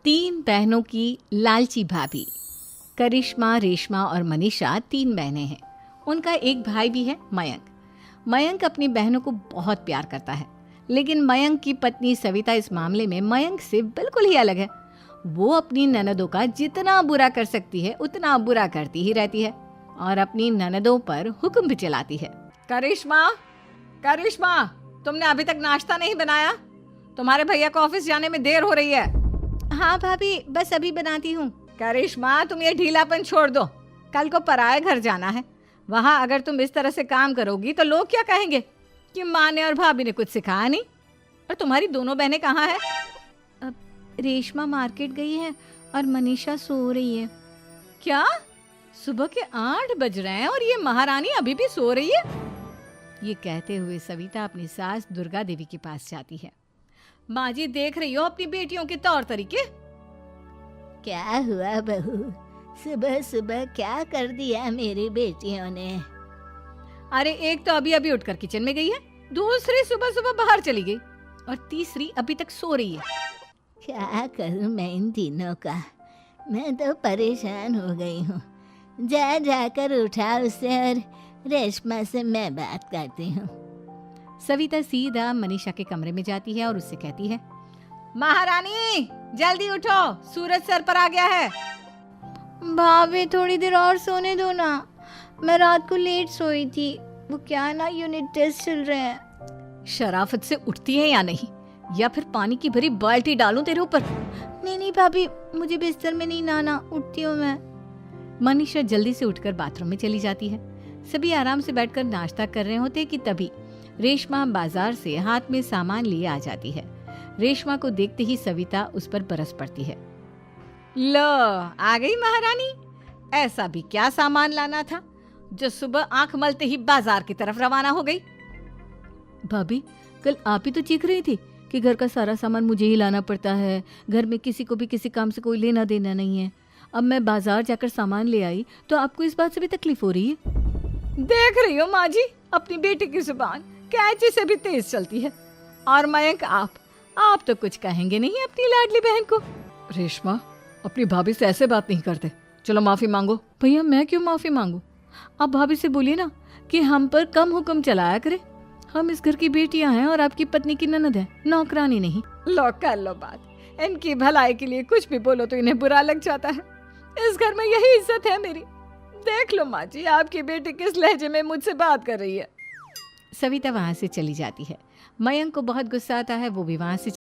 तीन बहनों की लालची भाभी। करिश्मा, रेशमा और मनीषा तीन बहनें हैं। उनका एक भाई भी है, मयंक। मयंक अपनी बहनों को बहुत प्यार करता है, लेकिन मयंक की पत्नी सविता इस मामले में मयंक से बिल्कुल ही अलग है। वो अपनी ननदों का जितना बुरा कर सकती है उतना बुरा करती ही रहती है और अपनी ननदों पर हुक्म भी चलाती है। करिश्मा, करिश्मा, तुमने अभी तक नाश्ता नहीं बनाया? तुम्हारे भैया को ऑफिस जाने में देर हो रही है। हाँ भाभी, बस अभी बनाती हूँ। करिश्मा, तुम ये ढीलापन छोड़ दो। कल को पराए घर जाना है। वहाँ अगर तुम इस तरह से काम करोगी तो लोग क्या कहेंगे कि माँ ने और भाभी ने कुछ सिखाया नहीं। और तुम्हारी दोनों बहनें कहाँ हैं? अब रेशमा मार्केट गई है और मनीषा सो रही है। क्या? सुबह के 8 बज रहे हैं और ये महारानी अभी भी सो रही है? ये कहते हुए सविता अपनी सास दुर्गा देवी के पास जाती है। माँ जी, देख रही हो अपनी बेटियों के तौर तरीके? क्या हुआ बहू, सुबह सुबह क्या कर दिया मेरी बेटियों ने? अरे एक तो अभी अभी उठकर किचन में गई है, दूसरी सुबह सुबह बाहर चली गई और तीसरी अभी तक सो रही है। क्या करूं मैं इन तीनों का? मैं तो परेशान हो गई हूँ। जा जाकर उठा उसे और रेशमा से मैं बात करती हूँ। सविता सीधा मनीषा के कमरे में जाती है और उससे कहती है, महारानी जल्दी उठो, सूरज सर पर आ गया है। भाभी थोड़ी देर और सोने दो ना, मैं रात को लेट सोई थी। वो क्या ना, यूनिट टेस्ट चल रहे हैं। शराफत से उठती है या नहीं, या फिर पानी की भरी बाल्टी डालूं तेरे ऊपर? नहीं नहीं भाभी, मुझे बिस्तर में नहीं नहाना, उठती हूँ मैं। मनीषा जल्दी से उठकर बाथरूम में चली जाती है। सभी आराम से बैठकर नाश्ता कर रहे होते कि तभी रेशमा बाजार से हाथ में सामान लिए आ जाती है। रेशमा को देखते ही सविता उस पर बरस पड़ती है। लो, आ गई महारानी। ऐसा भी क्या सामान लाना था जो सुबह आंख मलते ही बाजार की तरफ रवाना हो गई? भाभी, कल आप ही तो चीख रही थी कि घर का सारा सामान मुझे ही लाना पड़ता है, घर में किसी को भी किसी काम से कोई लेना देना नहीं है। अब मैं बाजार जाकर सामान ले आई तो आपको इस बात से भी तकलीफ हो रही है? देख रही हो माँ जी, अपनी बेटी की जुबान कैंची से भी तेज चलती है। और मयंक, आप तो कुछ कहेंगे नहीं अपनी लाडली बहन को। रेशमा, अपनी भाभी से ऐसे बात नहीं करते। चलो माफी मांगो। भैया, मैं क्यों माफी मांगू? आप भाभी से बोलिए ना कि हम पर कम हुक्म चलाया करे। हम इस घर की बेटियां हैं और आपकी पत्नी की ननद है, नौकरानी नहीं। लो कर लो बात। इनकी भलाई के लिए कुछ भी बोलो तो इन्हें बुरा लग जाता है। इस घर में यही इज्जत है मेरी। देख लो माँ जी, आपकी बेटी किस लहजे में मुझसे बात कर रही है। सविता वहां से चली जाती है। मयंक को बहुत गुस्सा आता है, वो भी वहां से